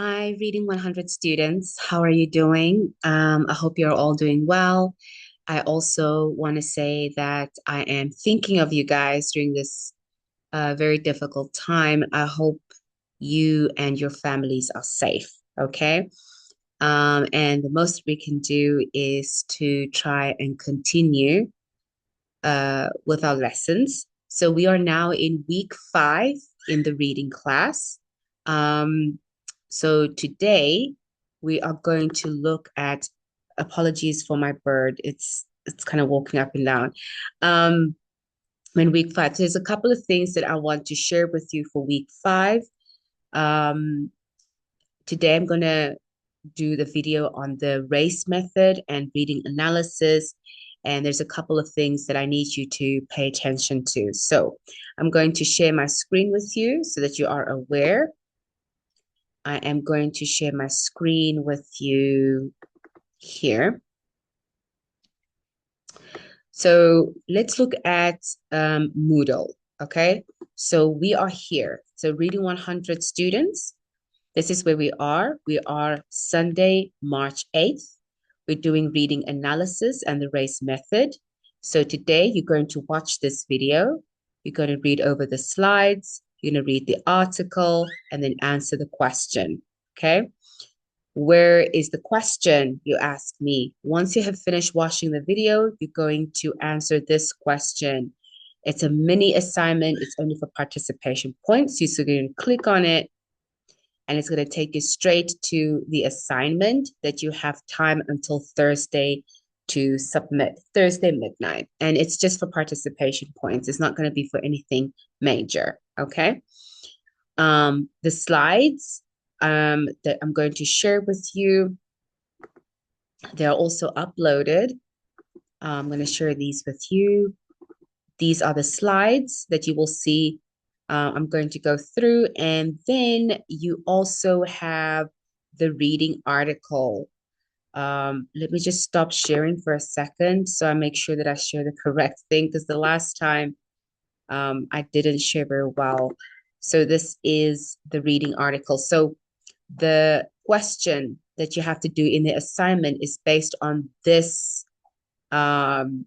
Hi, Reading 100 students. How are you doing? I hope you're all doing well. I also want to say that I am thinking of you guys during this very difficult time. I hope you and your families are safe, okay? And the most we can do is to try and continue with our lessons. So we are now in week 5 in the reading class. Um, so today we are going to look at, apologies for my bird. It's kind of walking up and down. Um, in week 5. So there's a couple of things that I want to share with you for week 5. Um, Today I'm going to do the video on the RACE method and reading analysis. And there's a couple of things that I need you to pay attention to. So I'm going to share my screen with you so that you are aware. I am going to share my screen with you here. So let's look at Moodle, okay? So we are here. So Reading 100 students, this is where we are. We are Sunday, March 8th. We're doing reading analysis and the RACE method. So today you're going to watch this video. You're going to read over the slides. You're going to read the article and then answer the question. Okay. Where is the question, you ask me? Once you have finished watching the video, you're going to answer this question. It's a mini assignment. It's only for participation points. So you're going to click on it and it's going to take you straight to the assignment that you have time until Thursday to submit, Thursday midnight. And it's just for participation points. It's not going to be for anything major, okay? The slides that I'm going to share with you, they're also uploaded. I'm going to share these with you. These are the slides that you will see. I'm going to go through, and then you also have the reading article. Let me just stop sharing for a second so I make sure that I share the correct thing because the last time I didn't share very well. So this is the reading article. So the question that you have to do in the assignment is based on this um,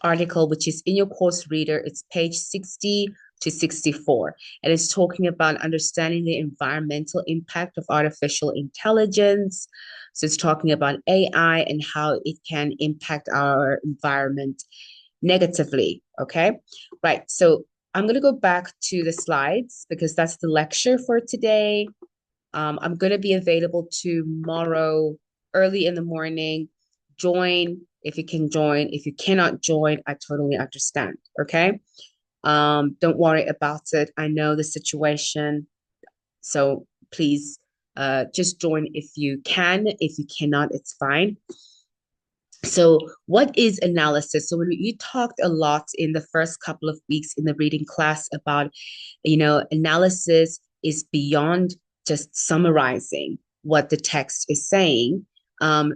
article, which is in your course reader. It's page 60 to 64. And it's talking about understanding the environmental impact of artificial intelligence. So it's talking about AI and how it can impact our environment negatively. Okay. Right. So I'm going to go back to the slides because that's the lecture for today. I'm going to be available tomorrow early in the morning. Join if you can join. If you cannot join, I totally understand. Okay. Don't worry about it. I know the situation. So please just join if you can. If you cannot, it's fine. So, what is analysis? So, when you talked a lot in the first couple of weeks in the reading class about, analysis is beyond just summarizing what the text is saying.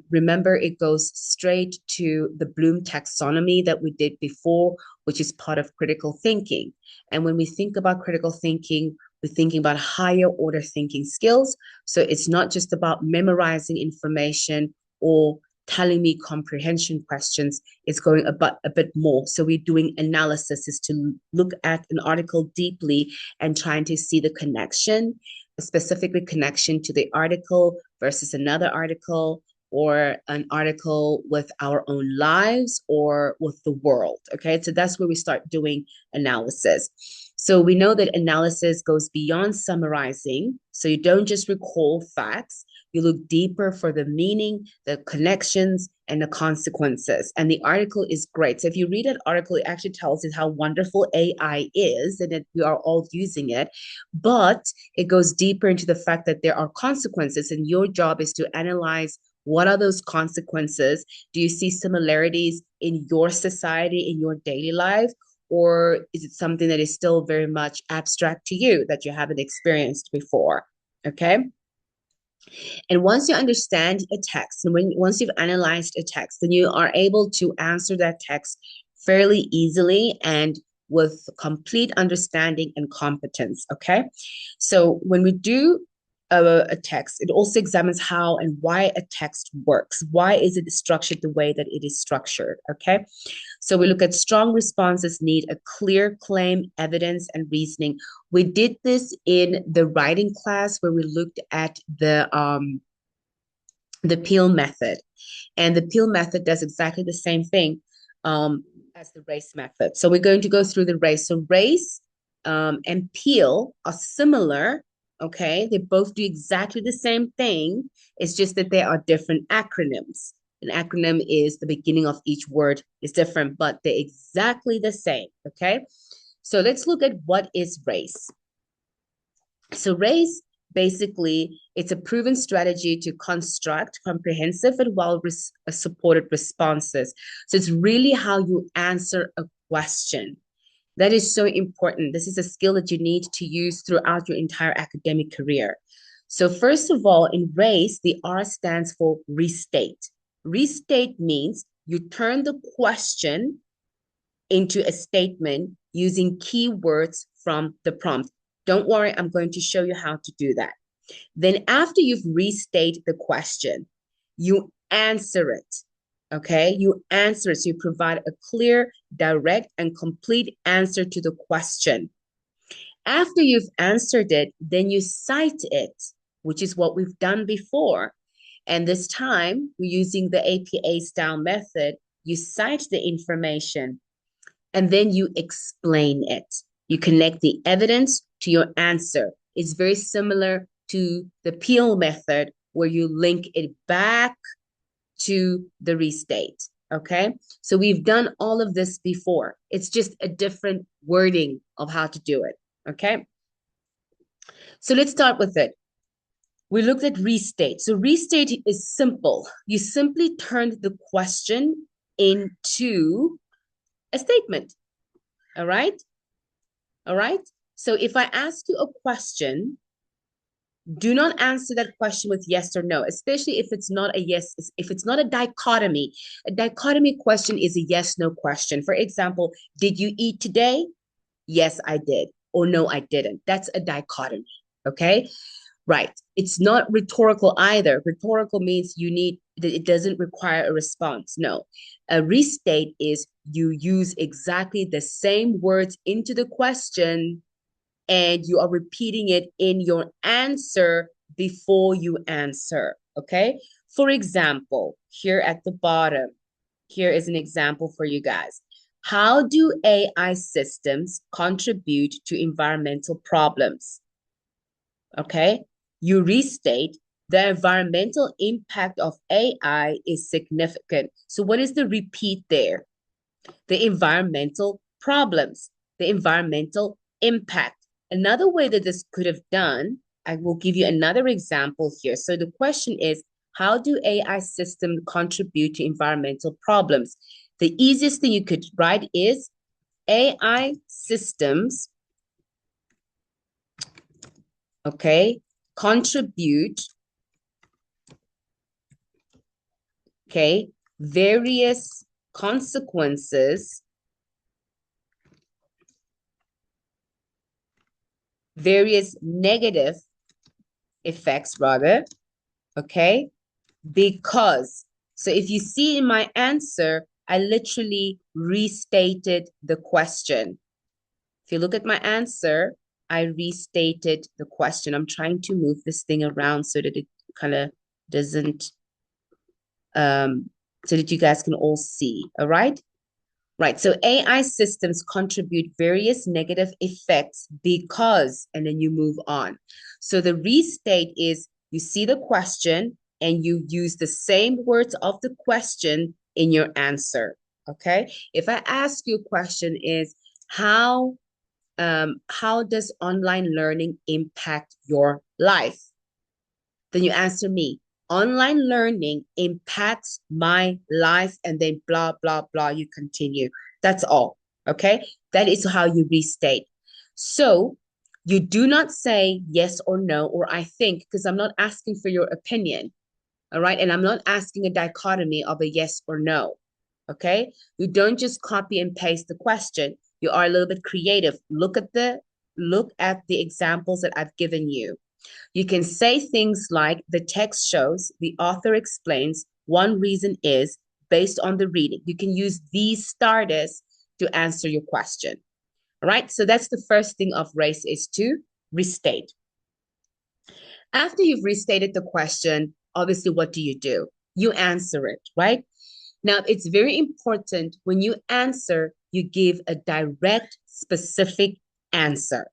Remember, it goes straight to the Bloom taxonomy that we did before, which is part of critical thinking. And when we think about critical thinking, we're thinking about higher order thinking skills. So, it's not just about memorizing information or telling me comprehension questions. It's going a bit more. So we're doing analysis is to look at an article deeply and trying to see the connection, specifically connection to the article versus another article or an article with our own lives or with the world. Okay, so that's where we start doing analysis. So we know that analysis goes beyond summarizing. So you don't just recall facts, you look deeper for the meaning, the connections, and the consequences. And the article is great. So if you read an article, it actually tells you how wonderful AI is and that we are all using it. But it goes deeper into the fact that there are consequences, and your job is to analyze what are those consequences? Do you see similarities in your society, in your daily life? Or is it something that is still very much abstract to you that you haven't experienced before? Okay. And once you understand a text, and once you've analyzed a text, then you are able to answer that text fairly easily and with complete understanding and competence. Okay. So when we do a text. It also examines how and why a text works. Why is it structured the way that it is structured? Okay. So we look at strong responses need a clear claim, evidence, and reasoning. We did this in the writing class where we looked at the Peel method. And the Peel method does exactly the same thing as the R.A.C.E method. So we're going to go through the R.A.C.E. So R.A.C.E and Peel are similar. Okay, they both do exactly the same thing. It's just that they are different acronyms. An acronym is the beginning of each word is different, but they're exactly the same. Okay, so let's look at what is R.A.C.E. So R.A.C.E basically it's a proven strategy to construct comprehensive and supported responses. So it's really how you answer a question. That is so important. This is a skill that you need to use throughout your entire academic career. So first of all, in R.A.C.E, the R stands for restate. Restate means you turn the question into a statement using keywords from the prompt. Don't worry, I'm going to show you how to do that. Then after you've restated the question, you answer it. Okay, you answer it. So you provide a clear, direct, and complete answer to the question. After you've answered it, then you cite it, which is what we've done before. And this time, we're using the APA style method. You cite the information and then you explain it. You connect the evidence to your answer. It's very similar to the Peel method where you link it back to the restate. Okay, so we've done all of this before. It's just a different wording of how to do it. Okay, so let's start with it. We looked at restate. So restate is simple. You simply turned the question into a statement. All right. All right. So if I ask you a question, do not answer that question with yes or no, especially if it's not a yes, if it's not a dichotomy. A dichotomy question is a yes no question. For example, did you eat today? Yes, I did. Or no, I didn't. That's a dichotomy. Okay. Right. It's not rhetorical either. Rhetorical means it doesn't require a response. No. A restate is you use exactly the same words into the question and you are repeating it in your answer before you answer. Okay. For example, here at the bottom, here is an example for you guys. How do AI systems contribute to environmental problems? Okay. You restate the environmental impact of AI is significant. So, what is the repeat there? The environmental problems, the environmental impact. Another way that this could have done, I will give you another example here. So the question is, how do AI systems contribute to environmental problems? The easiest thing you could write is AI systems, okay, contribute, okay, various consequences, various negative effects rather, okay? Because, so if you see in my answer, I literally restated the question. If you look at my answer, I restated the question. I'm trying to move this thing around so that it kind of doesn't, so that you guys can all see, all right? Right, so AI systems contribute various negative effects because, and then you move on. So the restate is you see the question and you use the same words of the question in your answer, okay? If I ask you a question is, how does online learning impact your life? Then you answer me, online learning impacts my life, and then blah, blah, blah, you continue. That's all. Okay. That is how you restate. So you do not say yes or no, or I think, because I'm not asking for your opinion. All right. And I'm not asking a dichotomy of a yes or no. Okay. You don't just copy and paste the question. You are a little bit creative. Look at the examples that I've given you. You can say things like the text shows, the author explains, one reason is based on the reading. You can use these starters to answer your question. All right. So that's the first thing of R.A.C.E is to restate. After you've restated the question, obviously, what do? You answer it, right? Now, it's very important when you answer, you give a direct, specific answer.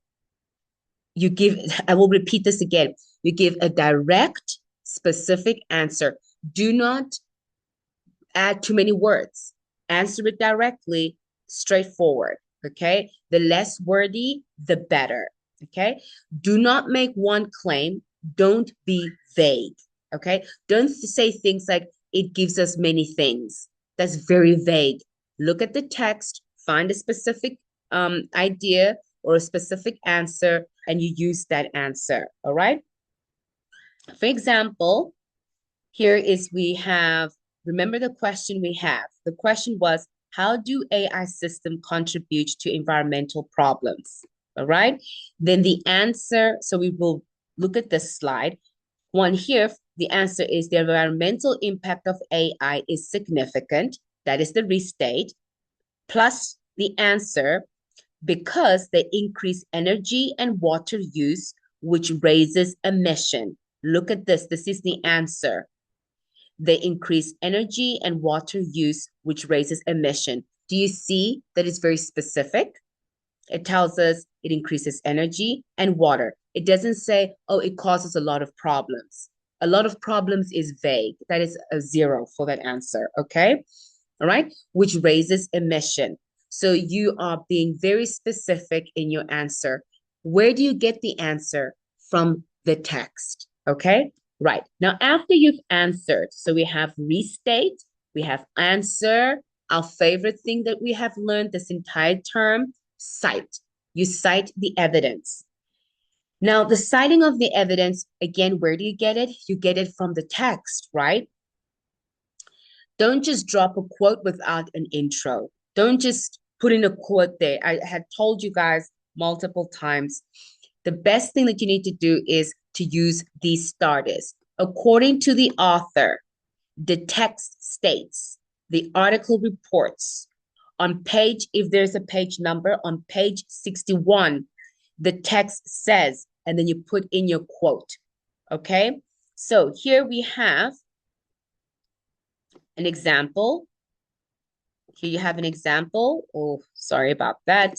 I will repeat this again. You give a direct, specific answer. Do not add too many words. Answer it directly, straightforward. Okay. The less wordy, the better. Okay. Do not make one claim. Don't be vague. Okay. Don't say things like, it gives us many things. That's very vague. Look at the text, find a specific idea or a specific answer, and you use that answer. All right. For example, here is we have, remember the question we have. The question was, how do AI systems contribute to environmental problems? All right. Then the answer, so we will look at this slide. One here, the answer is the environmental impact of AI is significant. That is the restate. Plus the answer, because they increase energy and water use, which raises emission. Look at this. This is the answer. They increase energy and water use, which raises emission. Do you see that it's very specific? It tells us it increases energy and water. It doesn't say, oh, it causes a lot of problems. A lot of problems is vague. That is a 0 for that answer, okay? All right, which raises emission. So you are being very specific in your answer. Where do you get the answer? From the text, okay? Right. Now, after you've answered, so we have restate, we have answer, our favorite thing that we have learned this entire term, cite. You cite the evidence. Now, the citing of the evidence, again, where do you get it? You get it from the text, right? Don't just drop a quote without an intro. Don't just put in a quote there. I had told you guys multiple times. The best thing that you need to do is to use these starters. According to the author, the text states, the article reports. On page, if there's a page number, on page 61, the text says, and then you put in your quote. Okay? So here we have an example. Here you have an example. Oh, sorry about that.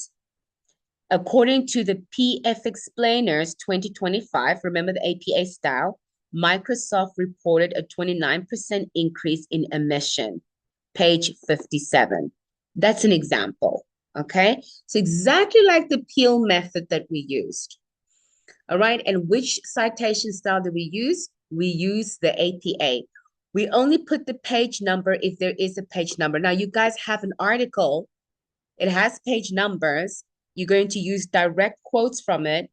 According to the PF Explainers 2025, remember the APA style, Microsoft reported a 29% increase in emission, page 57. That's an example, okay? So exactly like the Peel method that we used, all right? And which citation style do we use? We use the APA. We only put the page number if there is a page number. Now, you guys have an article. It has page numbers. You're going to use direct quotes from it.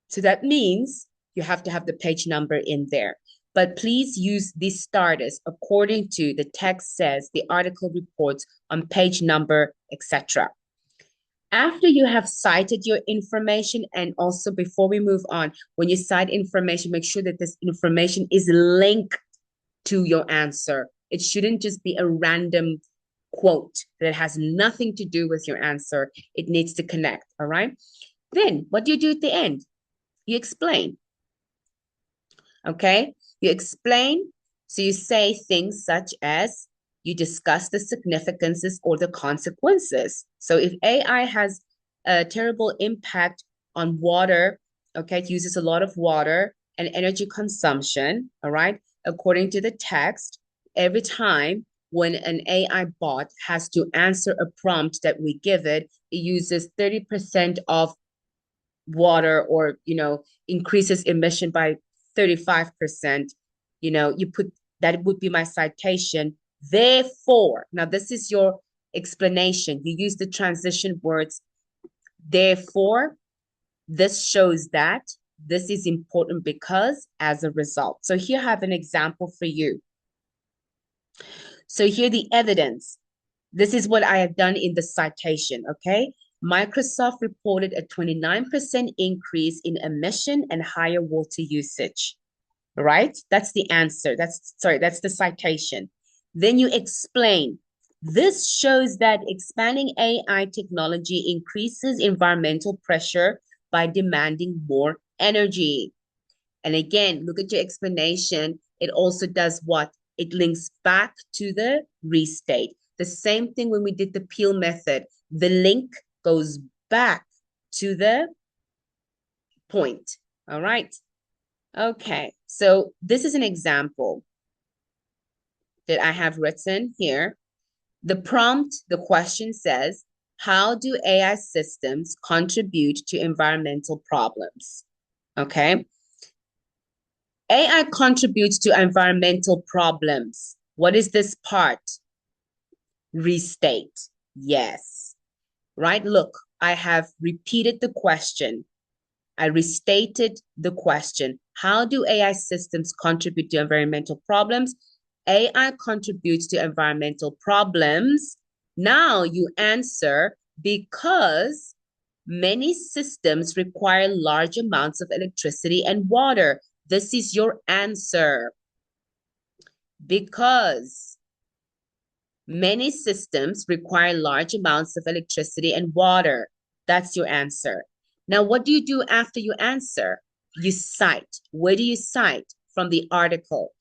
So that means you have to have the page number in there. But please use these starters according to the text says, the article reports on page number, etc. After you have cited your information, and also before we move on, when you cite information, make sure that this information is linked to your answer. It shouldn't just be a random quote that has nothing to do with your answer. It needs to connect, all right? Then what do you do at the end? You explain, okay? You explain, so you say things such as, you discuss the significances or the consequences. So if AI has a terrible impact on water, okay, it uses a lot of water and energy consumption, all right? According to the text, every time when an AI bot has to answer a prompt that we give it, it uses 30% of water, or, increases emission by 35%. You put that would be my citation. Therefore, now this is your explanation. You use the transition words. Therefore, this shows that this is important because as a result. So here I have an example for you. So here the evidence. This is what I have done in the citation, okay? Microsoft reported a 29% increase in emission and higher water usage, right? That's the answer. That's the citation. Then you explain. This shows that expanding AI technology increases environmental pressure by demanding more energy. And again, look at your explanation. It also does what? It links back to the restate. The same thing when we did the peel method. The link goes back to the point. All right. Okay. So this is an example that I have written here. The prompt, the question says, how do AI systems contribute to environmental problems? Okay. AI contributes to environmental problems. What is this part? Restate. Yes. Right? Look, I have repeated the question. I restated the question. How do AI systems contribute to environmental problems? AI contributes to environmental problems. Now you answer because many systems require large amounts of electricity and water. This is your answer. Because many systems require large amounts of electricity and water. That's your answer. Now, what do you do after you answer? You cite. Where do you cite? From the article.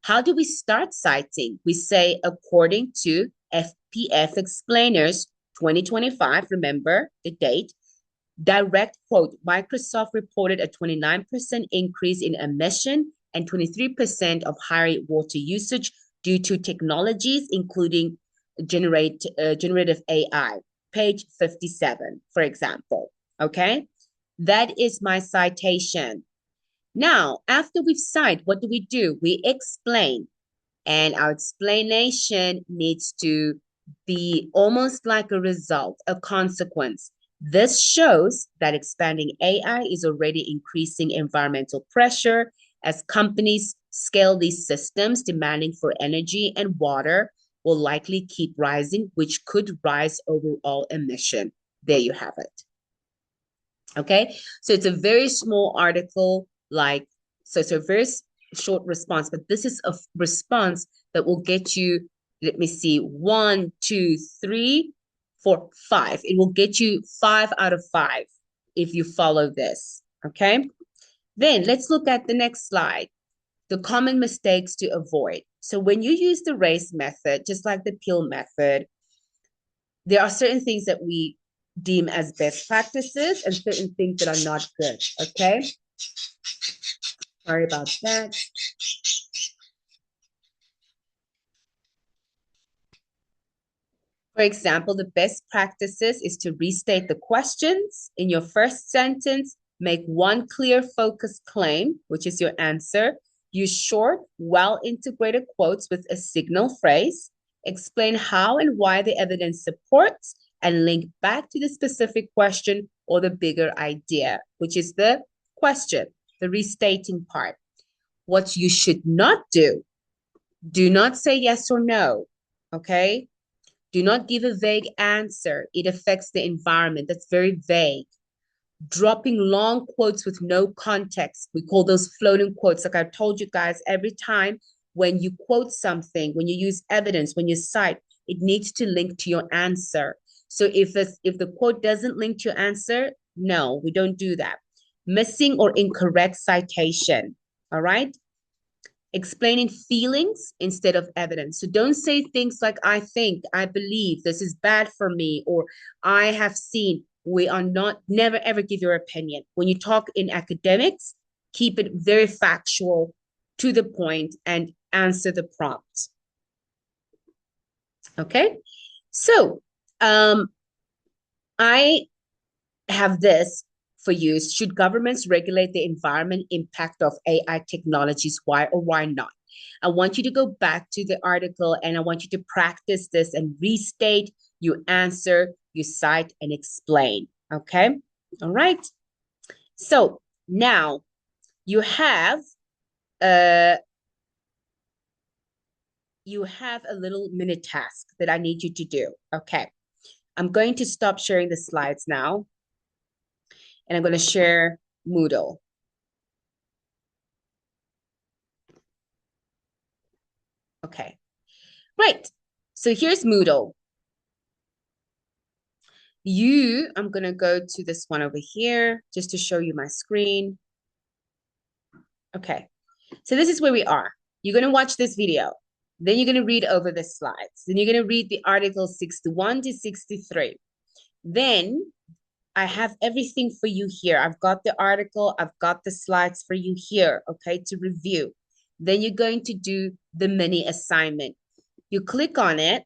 How do we start citing? We say, according to FPF Explainers 2025, remember the date, direct quote, Microsoft reported a 29% increase in emission and 23% of higher water usage due to technologies, including generative AI. Page 57, for example. Okay, that is my citation. Now, after we've cited, what do? We explain. And our explanation needs to be almost like a result, a consequence. This shows that expanding AI is already increasing environmental pressure as companies scale these systems, demanding for energy and water will likely keep rising, which could rise overall emission. There you have it. Okay, so it's a very small article, so it's a very short response, but this is a response that will get you, let me see, 1, 2, 3, 4, 5. It will get you 5 out of 5 if you follow this. Okay, then let's look at the next slide. The common mistakes to avoid. So when you use the R.A.C.E method, just like the peel method, there are certain things that we deem as best practices and certain things that are not good. Okay, sorry about that. For example, the best practices is to restate the questions in your first sentence, make one clear focused claim, which is your answer, use short, well-integrated quotes with a signal phrase, explain how and why the evidence supports, and link back to the specific question or the bigger idea, which is the question, the restating part. What you should not do not say yes or no, okay? Do not give a vague answer. It affects the environment. That's very vague. Dropping long quotes with no context. We call those floating quotes. Like I told you guys, every time when you quote something, when you use evidence, when you cite, it needs to link to your answer. So if the quote doesn't link to your answer, no, we don't do that. Missing or incorrect citation. All right. Explaining feelings instead of evidence. So don't say things like, I think, I believe, this is bad for me, or I have seen. We are not, never ever give your opinion. When you talk in academics, keep it very factual, to the point, and answer the prompt. Okay, so I have this for you. Should governments regulate the environment impact of AI technologies? Why or why not? I want you to go back to the article and I want you to practice this and restate, you answer, you cite, and explain. Okay? All right. So now you have a little mini task that I need you to do. Okay. I'm going to stop sharing the slides now, and I'm going to share Moodle. Okay, right. So here's Moodle. I'm going to go to this one over here just to show you my screen. Okay, so this is where we are. You're going to watch this video. Then you're going to read over the slides. Then you're going to read the articles 61 to 63. Then I have everything for you here. I've got the article. I've got the slides for you here, okay, to review. Then you're going to do the mini assignment. You click on it.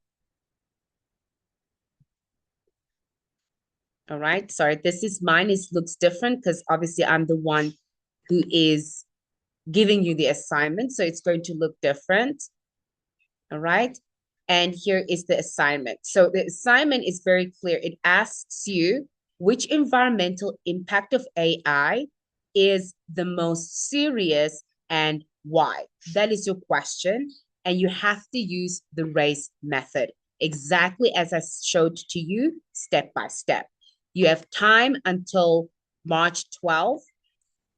All right, sorry, this is mine. It looks different because obviously I'm the one who is giving you the assignment. So it's going to look different. All right. And here is the assignment. So the assignment is very clear. It asks you which environmental impact of AI is the most serious and why. That is your question. And you have to use the R.A.C.E method, exactly as I showed to you, step by step. You have time until March 12th,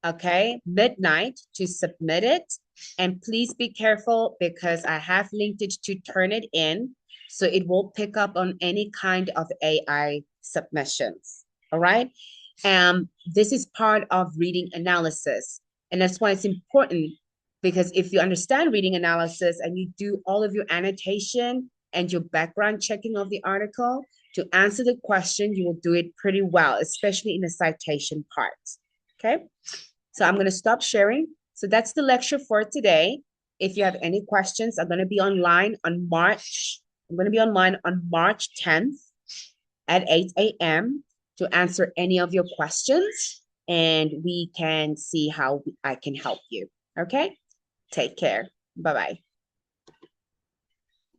okay, midnight to submit it. And please be careful because I have linked it to Turnitin, so it will pick up on any kind of AI submissions. All right. This is part of reading analysis. And that's why it's important, because if you understand reading analysis and you do all of your annotation and your background checking of the article to answer the question, you will do it pretty well, especially in the citation part. Okay. So I'm going to stop sharing. So that's the lecture for today. If you have any questions, I'm going to be online on March 10th at 8 a.m. to answer any of your questions, and we can see how I can help you. Okay? Take care. Bye-bye.